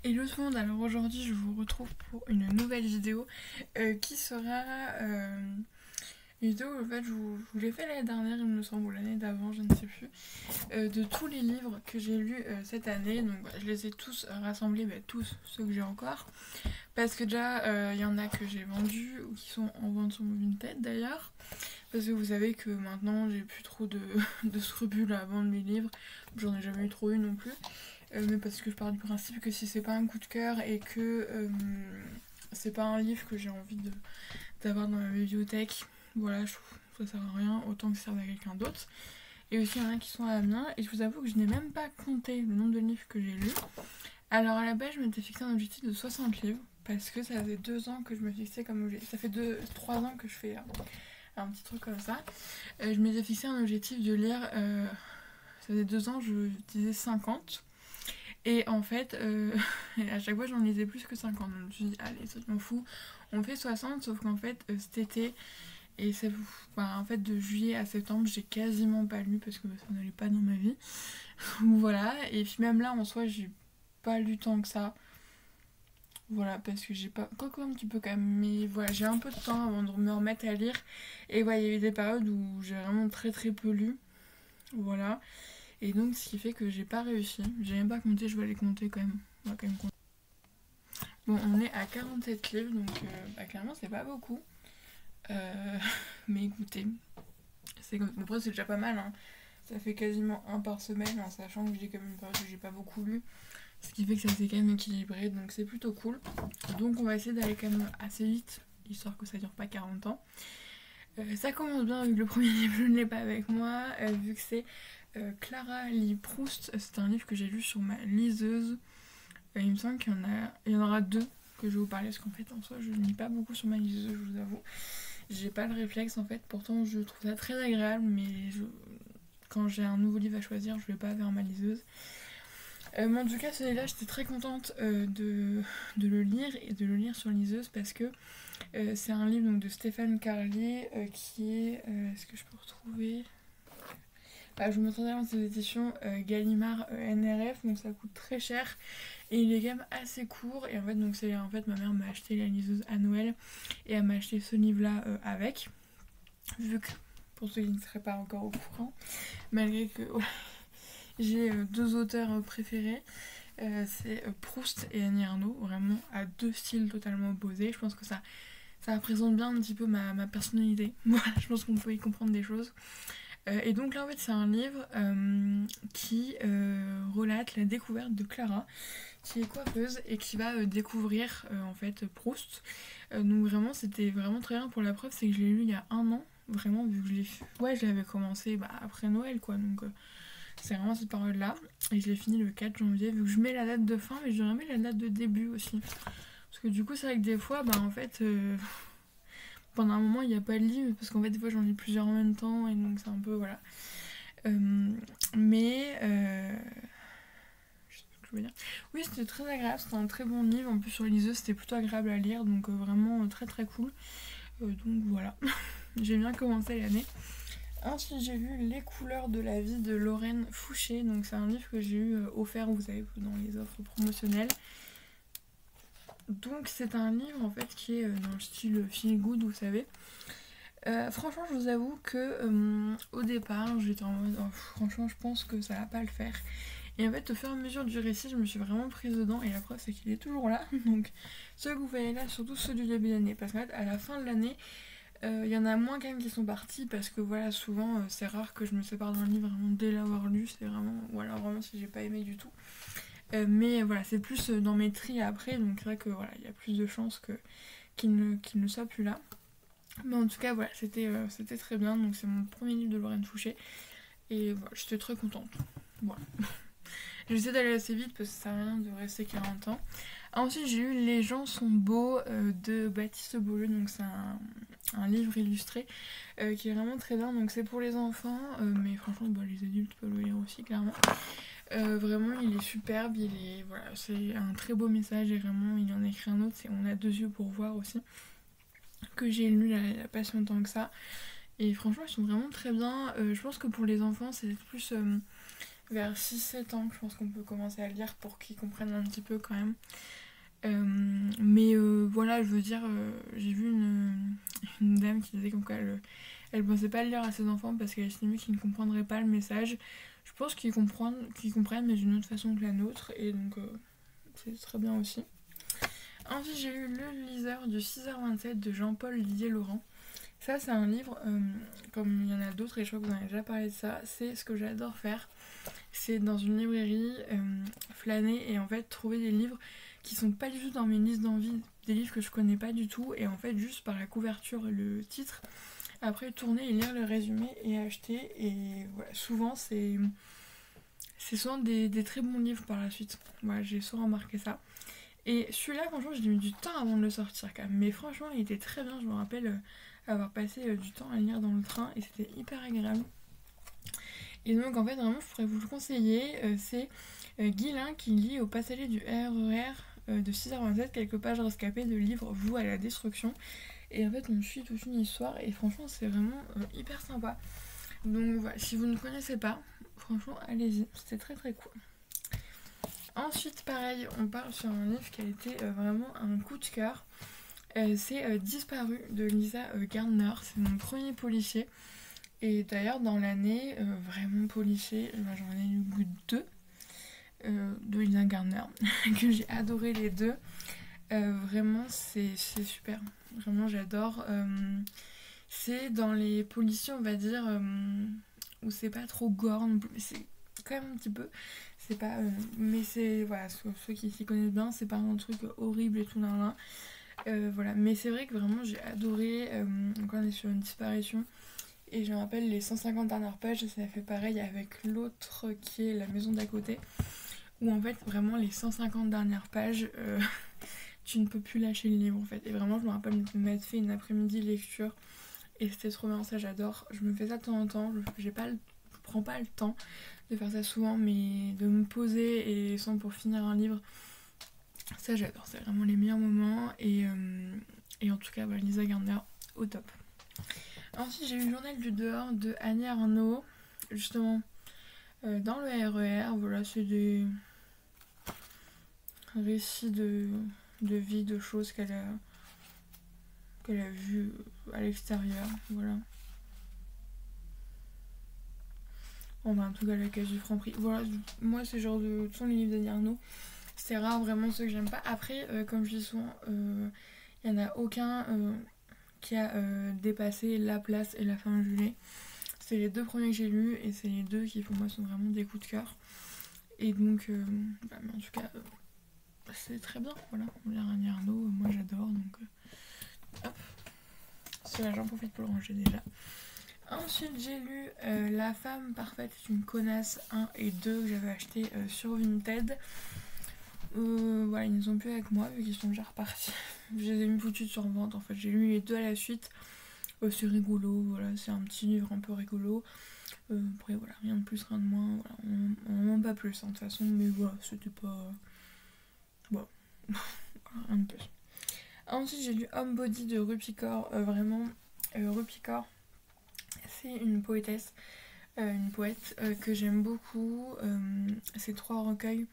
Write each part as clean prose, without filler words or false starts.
Hello tout le monde, alors aujourd'hui je vous retrouve pour une nouvelle vidéo qui sera une vidéo où en fait je vous l'ai fait l'année dernière il me semble, ou l'année d'avant, je ne sais plus, de tous les livres que j'ai lus cette année. Donc je les ai tous rassemblés, tous ceux que j'ai encore, parce que déjà il y en a que j'ai vendus ou qui sont en vente sur Vinted d'ailleurs, parce que vous savez que maintenant j'ai plus trop de scrupules à vendre mes livres, j'en ai jamais eu trop eu non plus. Mais parce que je pars du principe que si c'est pas un coup de cœur et que c'est pas un livre que j'ai envie d'avoir dans ma bibliothèque, voilà, je trouve que ça sert à rien, autant que ça serve à quelqu'un d'autre. Et aussi, il y en a qui sont à la mienne, et je vous avoue que je n'ai même pas compté le nombre de livres que j'ai lus. Alors à la base, je m'étais fixé un objectif de 60 livres, parce que ça faisait 2 ans que je me fixais comme objectif. Ça fait 3 ans que je fais un petit truc comme ça. Je m'étais fixé un objectif de lire, ça faisait 2 ans, je disais 50. Et en fait, à chaque fois j'en lisais plus que 50. Donc je me suis dit, allez, ça je m'en fous. On fait 60, sauf qu'en fait, cet été, et ça, en fait, de juillet à septembre, j'ai quasiment pas lu parce que ça n'allait pas dans ma vie. Voilà, et puis même là, en soi, j'ai pas lu tant que ça. Voilà, parce que j'ai pas. Quoique un petit peu quand même, mais voilà, j'ai un peu de temps avant de me remettre à lire. Et ouais, il y a eu des périodes où j'ai vraiment très très peu lu. Voilà. Et donc, ce qui fait que j'ai pas réussi. J'ai même pas compté, je vais les compter quand même. On va quand même compter. Bon, on est à 47 livres, donc clairement, c'est pas beaucoup. Mais écoutez, c'est comme. Bon, après, c'est déjà pas mal, hein. Ça fait quasiment un par semaine, en sachant que j'ai quand même une période où j'ai pas beaucoup lu. Ce qui fait que ça s'est quand même équilibré, donc c'est plutôt cool. Donc, on va essayer d'aller quand même assez vite, histoire que ça dure pas 40 ans. Ça commence bien, vu que le premier livre, je ne l'ai pas avec moi, vu que c'est Clara lit Proust. C'est un livre que j'ai lu sur ma liseuse. Il me semble il y en aura 2 que je vais vous parler, parce qu'en fait, en soi, je ne lis pas beaucoup sur ma liseuse, je vous avoue. J'ai pas le réflexe, en fait. Pourtant, je trouve ça très agréable, mais quand j'ai un nouveau livre à choisir, je vais pas vers ma liseuse. Mais en tout cas, celui-là, j'étais très contente de le lire, et de le lire sur liseuse, parce que c'est un livre donc, de Stéphane Carlier qui est... Est-ce que je peux retrouver... je vous montrerai dans ces éditions Gallimard NRF, donc ça coûte très cher et il est quand même assez court. Et en fait, donc c'est en fait ma mère m'a acheté la liseuse à Noël et elle m'a acheté ce livre-là avec, vu que pour ceux qui ne seraient pas encore au courant, malgré que j'ai 2 auteurs préférés. C'est Proust et Annie Ernaux, vraiment à 2 styles totalement opposés. Je pense que ça représente bien un petit peu ma personnalité. Voilà, je pense qu'on peut y comprendre des choses. Et donc là en fait c'est un livre qui relate la découverte de Clara, qui est coiffeuse et qui va découvrir en fait Proust. Donc vraiment c'était vraiment très bien. Pour la preuve, c'est que je l'ai lu il y a 1 an, vraiment, vu que je l'avais commencé après Noël quoi, donc c'est vraiment cette période là. Et je l'ai fini le 4 janvier, vu que je mets la date de fin, mais je remets la date de début aussi, parce que du coup c'est vrai que des fois en fait pendant un moment il n'y a pas de livre, parce qu'en fait des fois j'en lis plusieurs en même temps, et donc c'est un peu voilà. Mais je sais plus ce que je veux dire. Oui, c'était très agréable, c'était un très bon livre, en plus sur liseuse c'était plutôt agréable à lire, donc vraiment très très cool. Donc voilà, j'ai bien commencé l'année. Ensuite j'ai lu Les couleurs de la vie de Lorraine Fouché, donc c'est un livre que j'ai eu offert, vous savez, dans les offres promotionnelles. Donc c'est un livre en fait qui est dans le style feel good, vous savez. Franchement, je vous avoue que au départ, j'étais en mode franchement, je pense que ça va pas le faire. Et en fait, au fur et à mesure du récit, je me suis vraiment prise dedans. Et la preuve, c'est qu'il est toujours là. Donc, ceux que vous voyez là, surtout ceux du début d'année. Parce qu'en fait, à la fin de l'année, il y en a moins quand même qui sont partis. Parce que voilà, souvent, c'est rare que je me sépare d'un livre vraiment dès l'avoir lu. C'est vraiment. Ou alors vraiment si j'ai pas aimé du tout. Mais voilà, c'est plus dans mes tris après. Donc, c'est vrai que voilà, il y a plus de chances qu'il ne soit plus là. Mais en tout cas, voilà, c'était très bien. Donc, c'est mon premier livre de Lorraine Fouché. Et voilà, j'étais très contente. Voilà. J'essaie d'aller assez vite parce que ça sert à rien de rester 40 ans. Ensuite, j'ai eu Les gens sont beaux de Baptiste Beaulieu. Donc, c'est un livre illustré qui est vraiment très bien. Donc, c'est pour les enfants, mais franchement, les adultes peuvent le lire aussi, clairement. Vraiment, il est superbe. Voilà, c'est un très beau message et vraiment, il en a écrit un autre. C'est On a 2 yeux pour voir aussi, que j'ai lu il n'y a pas si longtemps que ça. Et franchement, ils sont vraiment très bien. Je pense que pour les enfants, c'est plus vers 6-7 ans, je pense qu'on peut commencer à le lire pour qu'ils comprennent un petit peu quand même. Voilà, je veux dire, j'ai vu une dame qui disait comme quoi elle pensait pas le lire à ses enfants parce qu'elle estimait qu'ils ne comprendraient pas le message. Je pense qu'ils comprennent, mais d'une autre façon que la nôtre, et donc c'est très bien aussi. Ensuite, j'ai lu Le Liseur du 6h27 de Jean-Paul Didier-Laurent. Ça, c'est un livre, comme il y en a d'autres, et je crois que vous en avez déjà parlé de ça, c'est ce que j'adore faire. C'est dans une librairie, flâner et en fait trouver des livres qui sont pas du tout dans mes listes d'envie, des livres que je connais pas du tout, et en fait juste par la couverture et le titre, après tourner et lire le résumé et acheter, et voilà, souvent c'est souvent des très bons livres par la suite. Voilà, j'ai souvent remarqué ça. Et celui-là, franchement, j'ai mis du temps avant de le sortir quand même. Mais franchement, il était très bien. Je me rappelle avoir passé du temps à lire dans le train et c'était hyper agréable. Et donc, en fait, vraiment, je pourrais vous le conseiller. C'est Guylain qui lit aux passagers du RER de 6h27 quelques pages rescapées de livres voués à la destruction. Et en fait, on suit toute une histoire et franchement, c'est vraiment hyper sympa. Donc voilà, si vous ne connaissez pas, franchement, allez-y. C'était très très cool. Ensuite, pareil, on part sur un livre qui a été vraiment un coup de cœur. C'est Disparu de Lisa Gardner. C'est mon premier policier. Et d'ailleurs, dans l'année, vraiment policier, j'en ai lu deux de Lisa Gardner, que j'ai adoré les deux. Vraiment, c'est super. Vraiment, j'adore. C'est dans les policiers, on va dire, où c'est pas trop gore, c'est quand même un petit peu. C'est pas. Mais c'est. Voilà, ceux qui s'y connaissent bien, c'est pas un truc horrible et tout, là. Voilà, mais c'est vrai que vraiment j'ai adoré. Donc, on est sur une disparition. Et je me rappelle les 150 dernières pages, ça fait pareil avec l'autre qui est La maison d'à côté. Où en fait, vraiment, les 150 dernières pages, tu ne peux plus lâcher le livre en fait. Et vraiment, je me rappelle m'être fait une après-midi lecture. Et c'était trop bien, ça j'adore. Je me fais ça de temps en temps. Je prends pas le temps de faire ça souvent, mais de me poser et sans pour finir un livre, ça j'adore. C'est vraiment les meilleurs moments. Et en tout cas, voilà, Lisa Gardner, au top. Ensuite, j'ai eu le journal du dehors de Annie Arnaud, justement dans le RER. Voilà, c'est des récits de vie, de choses qu'elle a vues à l'extérieur. Voilà. En tout cas, à la cage du Franprix. Voilà, moi, c'est genre de. Ce sont les livres d'Annie Arnaud. C'est rare vraiment ceux que j'aime pas. Après, comme je dis souvent, il n'y en a aucun qui a dépassé La Place et La Femme Julie. C'est les deux premiers que j'ai lus et c'est les deux qui pour moi sont vraiment des coups de cœur. Et donc, mais en tout cas, c'est très bien. Voilà, on lit Annie Arnaud, moi j'adore. Donc, hop. Cela, j'en profite pour le ranger déjà. Ensuite, j'ai lu La femme parfaite est une connasse 1 et 2 que j'avais acheté sur Vinted. Voilà, ils ne sont plus avec moi vu qu'ils sont déjà repartis. Je les ai mis foutus sur vente en fait. J'ai lu les deux à la suite. C'est rigolo, voilà, c'est un petit livre un peu rigolo. Après, voilà, rien de plus, rien de moins. Voilà, on n'en demande pas plus hein, de toute façon, mais voilà, c'était pas. Voilà, rien de plus. Ensuite, j'ai lu Homebody de Rupi Kaur. Vraiment, Rupi Kaur, c'est une poétesse. Une poète que j'aime beaucoup. Ces trois recueils,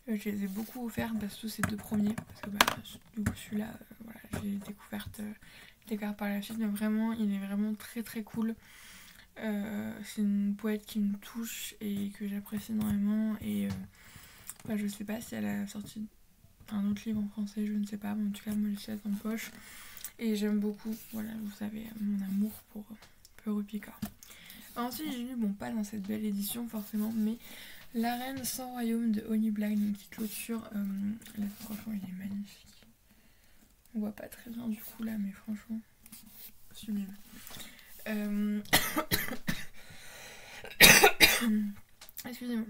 je les ai beaucoup offerts, parce que ces deux premiers, parce que du coup celui-là, voilà, j'ai découvert par la suite, mais vraiment, il est vraiment très très cool. C'est une poète qui me touche et que j'apprécie énormément. Et je sais pas si elle a sorti un autre livre en français, je ne sais pas, mais en tout cas, moi je suis en poche. Et j'aime beaucoup, voilà, vous savez, mon amour pour Rupi Kaur. Ensuite, j'ai lu, bon, pas dans cette belle édition forcément, mais La Reine sans royaume de Honey Black, une petite clôture. Là, franchement, il est magnifique. On voit pas très bien du coup là, mais franchement, sublime. Excusez-moi.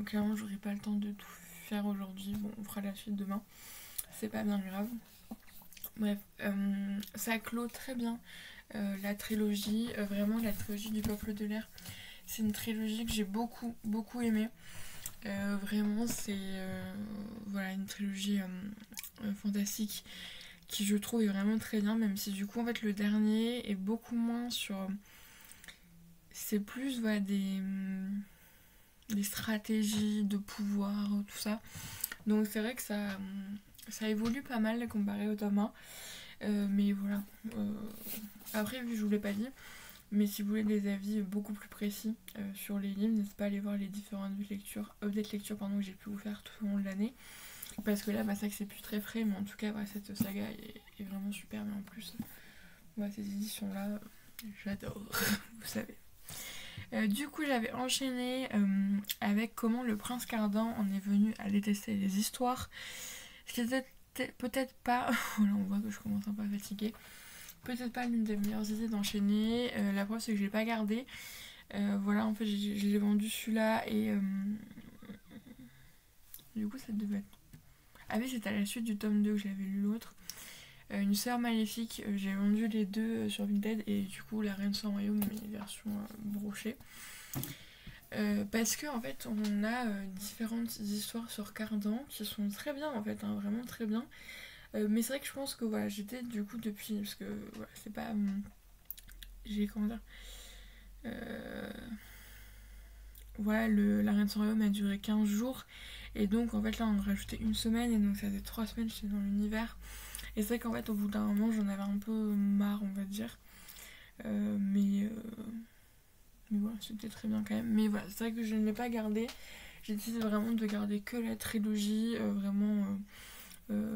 Clairement, j'aurai pas le temps de tout faire aujourd'hui. Bon, on fera la suite demain. C'est pas bien grave. Bref, ça clôt très bien la trilogie. Vraiment, la trilogie du Peuple de l'air. C'est une trilogie que j'ai beaucoup, beaucoup aimée. Vraiment, c'est voilà, une trilogie fantastique qui, je trouve, est vraiment très bien. Même si, du coup, en fait, le dernier est beaucoup moins sur. C'est plus, voilà, des stratégies de pouvoir, tout ça. Donc c'est vrai que ça évolue pas mal comparé au tome 1. Mais voilà. Après, vu que je vous l'ai pas dit, mais si vous voulez des avis beaucoup plus précis sur les livres, n'hésitez pas à aller voir les différentes updates lecture que j'ai pu vous faire tout au long de l'année. Parce que là, c'est vrai que c'est plus très frais, mais en tout cas, cette saga est vraiment super. Mais en plus, ces éditions-là, j'adore, vous savez. Du coup, j'avais enchaîné avec comment le prince Cardan en est venu à détester les histoires. Ce qui était peut-être pas... Voilà, on voit que je commence un peu à fatiguer. Peut-être pas l'une des meilleures idées d'enchaîner. La preuve, c'est que je l'ai pas gardé. Voilà, en fait, j'ai vendu celui-là et... Du coup, ça devait être... Ah oui, c'était à la suite du tome 2 que j'avais lu l'autre. Une sœur maléfique, j'ai vendu les deux sur Vinted et du coup la Reine sans Royaume, mais version brochée. Parce que en fait on a différentes histoires sur Cardan qui sont très bien en fait, hein, vraiment très bien. Mais c'est vrai que je pense que voilà, j'étais du coup depuis, parce que voilà, c'est pas... j'ai comment dire... voilà, la Reine sans Royaume a duré 15 jours. Et donc en fait là on a rajouté une semaine et donc ça faisait 3 semaines j'étais dans l'univers. Et c'est vrai qu'en fait au bout d'un moment j'en avais un peu marre on va dire. Mais voilà, c'était très bien quand même. Mais voilà, c'est vrai que je ne l'ai pas gardé. J'ai décidé vraiment de garder que la trilogie vraiment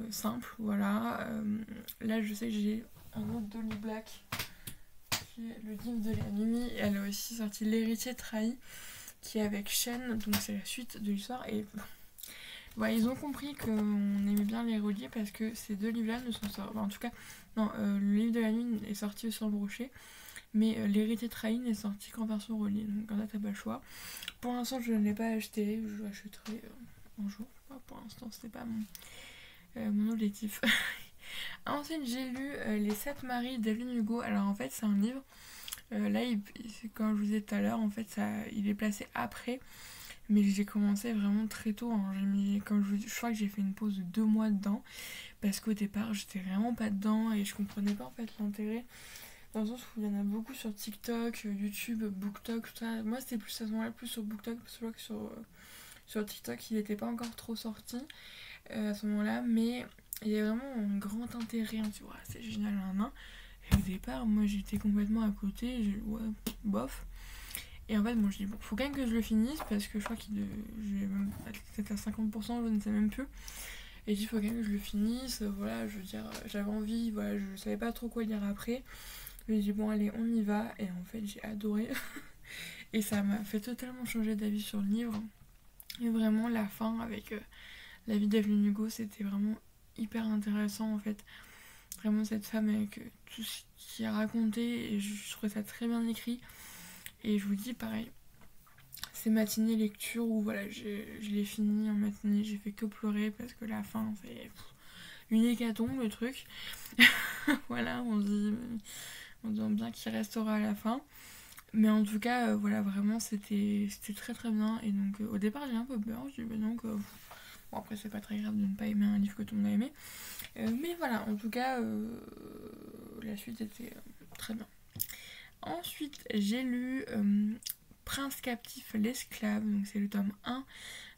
simple. Voilà. Là je sais que j'ai un autre Dolly Black qui est le livre de la nuit. Elle a aussi sorti L'héritier trahi qui est avec Shen. Donc c'est la suite de l'histoire. Et voilà, ils ont compris qu'on aimait bien les relier parce que ces deux livres-là ne sont sortis. En tout cas, non, le livre de la nuit est sorti aussi en brochet, mais l'héritier trahi n'est sorti qu'en version reliée. Donc en fait, t'as pas le choix. Pour l'instant, je ne l'ai pas acheté. Je l'achèterai un jour. Pour l'instant, c'était pas mon objectif. Ensuite, j'ai lu Les 7 maris d'Evelyn Hugo. Alors en fait, c'est un livre. Là, comme je vous disais tout à l'heure, en fait, il est placé après. Mais j'ai commencé vraiment très tôt, hein. Comme je crois que j'ai fait une pause de 2 mois dedans. Parce qu'au départ, j'étais vraiment pas dedans et je comprenais pas en fait l'intérêt. Dans le sens où il y en a beaucoup sur TikTok, YouTube, BookTok, tout ça. Moi, c'était plus à ce moment-là, plus sur BookTok, parce que je crois que sur TikTok, il n'était pas encore trop sorti à ce moment-là. Mais il y a vraiment un grand intérêt. Hein, tu vois, c'est génial, hein. Et au départ, moi, j'étais complètement à côté. Ouais, bof. Et en fait, bon, je dis, bon, faut quand même que je le finisse parce que je crois qu'il est même peut-être à 50%, je ne sais même plus. Et il faut quand même que je le finisse. Voilà, je veux dire, j'avais envie, voilà, je savais pas trop quoi lire après. Je me dis, bon, allez, on y va. Et en fait, j'ai adoré. Et ça m'a fait totalement changer d'avis sur le livre. Et vraiment, la fin avec la vie d'Evelyn Hugo, c'était vraiment hyper intéressant en fait. Vraiment, cette femme avec tout ce qu'il a raconté, et je trouvais ça très bien écrit. Et je vous dis pareil, ces matinées lecture où voilà, je l'ai fini en matinée, j'ai fait que pleurer parce que la fin c'est une hécatombe le truc. Voilà, on dit bien qu'il restera à la fin. Mais en tout cas, voilà, vraiment c'était très très bien. Et donc au départ j'ai un peu peur, je dis bah donc bon après c'est pas très grave de ne pas aimer un livre que tout le monde a aimé. Mais voilà, en tout cas la suite était très bien. Ensuite, j'ai lu Prince captif, l'esclave, donc c'est le tome 1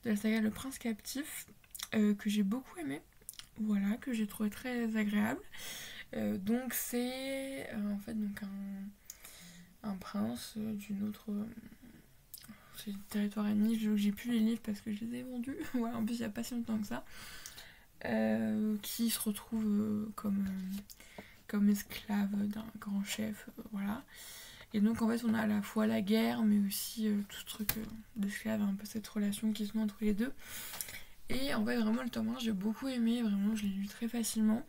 de la saga Le Prince captif, que j'ai beaucoup aimé, voilà, que j'ai trouvé très agréable. Donc c'est en fait donc un prince d'une autre... c'est le territoire ennemi, j'ai plus les livres parce que je les ai vendus, voilà, en plus il n'y a pas si longtemps que ça, qui se retrouve comme esclave d'un grand chef, voilà. Et donc en fait on a à la fois la guerre mais aussi tout ce truc d'esclave, un peu cette relation qui se met entre les deux. Et en fait vraiment le tome 1 j'ai beaucoup aimé, vraiment je l'ai lu très facilement.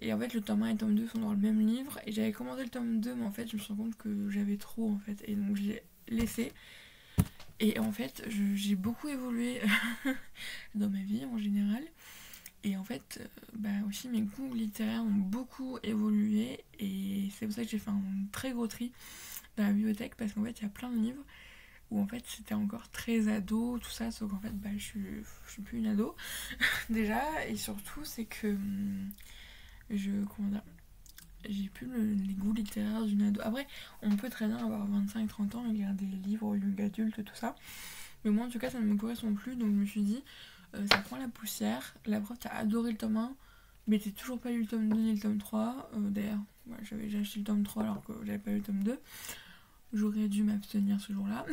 Et en fait le tome 1 et le tome 2 sont dans le même livre. Et j'avais commandé le tome 2 mais en fait je me suis rendu compte que j'avais trop en fait. Et donc je l'ai laissé. Et en fait j'ai beaucoup évolué dans ma vie en général. Et en fait, aussi mes goûts littéraires ont beaucoup évolué et c'est pour ça que j'ai fait un très gros tri dans la bibliothèque parce qu'en fait il y a plein de livres où en fait c'était encore très ado, tout ça, sauf qu'en fait je suis plus une ado déjà, et surtout c'est que j'ai plus les goûts littéraires d'une ado. Après on peut très bien avoir 25-30 ans et lire des livres young adultes, tout ça. Mais moi en tout cas ça ne me correspond plus, donc je me suis dit ça prend la poussière. La prof t'as adoré le tome 1, mais t'as toujours pas lu le tome 2 ni le tome 3. D'ailleurs ouais, j'avais déjà acheté le tome 3 alors que j'avais pas lu le tome 2. J'aurais dû m'abstenir ce jour-là.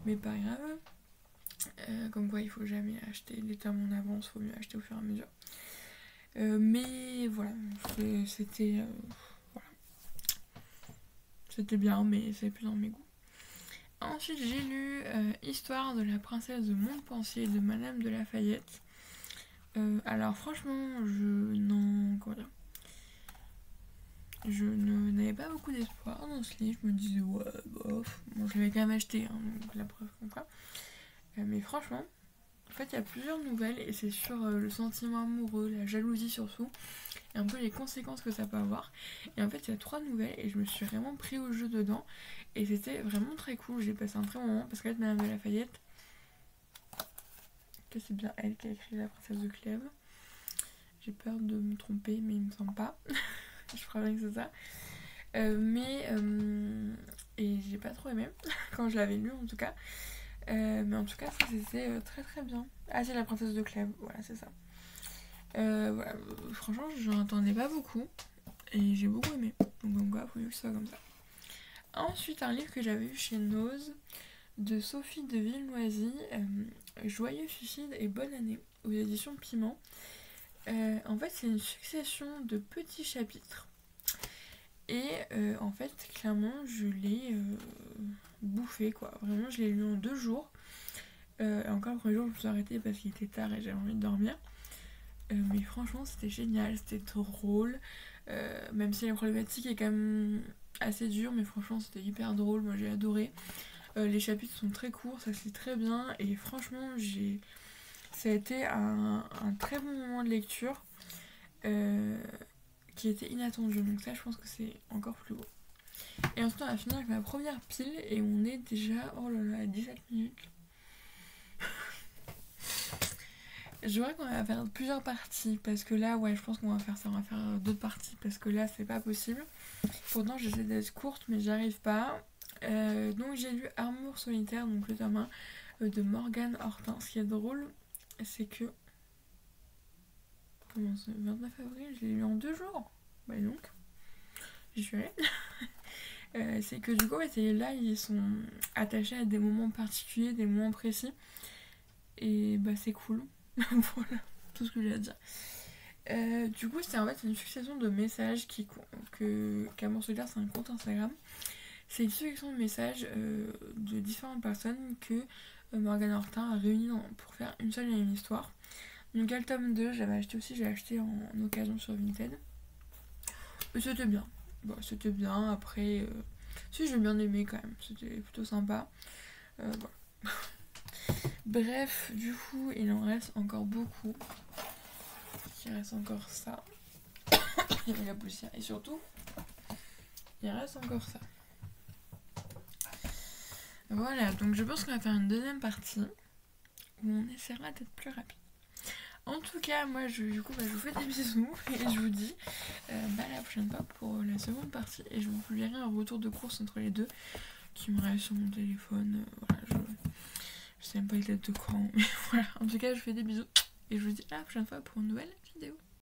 Mais pas grave. Comme quoi il faut jamais acheter les tomes en avance, faut mieux acheter au fur et à mesure. Mais voilà, c'était voilà. C'était bien, mais c'est plus dans mes goûts. Ensuite j'ai lu Histoire de la princesse de Montpensier de Madame de Lafayette. Alors franchement je n'avais pas beaucoup d'espoir dans ce livre. Je me disais ouais bof, bon je l'avais quand même acheté, hein, donc la preuve comme quoi. Mais franchement, en fait il y a plusieurs nouvelles et c'est sur le sentiment amoureux, la jalousie surtout, et un peu les conséquences que ça peut avoir. Et en fait il y a 3 nouvelles et je me suis vraiment pris au jeu dedans et c'était vraiment très cool. J'ai passé un très bon moment parce que là Madame de Lafayette, que c'est bien elle qui a écrit La princesse de Clèves. J'ai peur de me tromper mais il me semble pas. Je crois bien que c'est ça. Et j'ai pas trop aimé quand je l'avais lu en tout cas. Mais en tout cas ça c'était très très bien. Ah c'est La princesse de Clèves, voilà c'est ça. Voilà, franchement j'en entendais pas beaucoup et j'ai beaucoup aimé. Donc voilà, faut mieux que ce soit comme ça. Ensuite un livre que j'avais eu chez Nose de Sophie de Villenoisy, Joyeux suicide et bonne année aux éditions Piment. En fait c'est une succession de petits chapitres et en fait clairement je l'ai bouffé quoi, vraiment je l'ai lu en 2 jours. Encore le premier jour je me suis arrêtée parce qu'il était tard et j'avais envie de dormir. Mais franchement c'était génial, c'était drôle, même si la problématique est quand même assez dure, mais franchement c'était hyper drôle, moi j'ai adoré. Les chapitres sont très courts, ça se lit très bien et franchement ça a été un très bon moment de lecture qui était inattendu, donc ça je pense que c'est encore plus beau. Et ensuite on va finir avec ma première pile et on est déjà, oh là là, à 17 minutes. Je vois qu'on va faire plusieurs parties parce que là ouais je pense qu'on va faire ça, on va faire d'autres parties parce que là c'est pas possible. Pourtant j'essaie d'être courte mais j'y arrive pas. Donc j'ai lu Amour solitaire, donc le tome 1 de Morgane Hortin. Ce qui est drôle c'est que comment c'est, 29 avril je l'ai lu en 2 jours. Bah donc j'y suis allée. C'est que du coup ouais, ces livres-là ils sont attachés à des moments particuliers, des moments précis et bah c'est cool. Voilà tout ce que j'ai à dire. Du coup c'est en fait une succession de messages qu'Amour solitaire c'est un compte Instagram. C'est une succession de messages de différentes personnes que Morgane Hortin a réunis pour faire une seule et même histoire. Donc le tome 2 j'avais acheté aussi, j'ai acheté en occasion sur Vinted. Et c'était bien. Bon, c'était bien, après si j'ai bien aimé quand même, c'était plutôt sympa. Voilà. Bref, du coup il en reste encore beaucoup. Il reste encore ça. Il y a la poussière et surtout il reste encore ça. Voilà, donc je pense qu'on va faire une deuxième partie où on essaiera d'être plus rapide. En tout cas, moi du coup je vous fais des bisous et je vous dis la prochaine fois pour la seconde partie et je vous publierai un retour de course entre les deux qui me reste sur mon téléphone. Voilà, je sais même pas les dates de quand, mais voilà. En tout cas, je vous fais des bisous et je vous dis à la prochaine fois pour une nouvelle vidéo.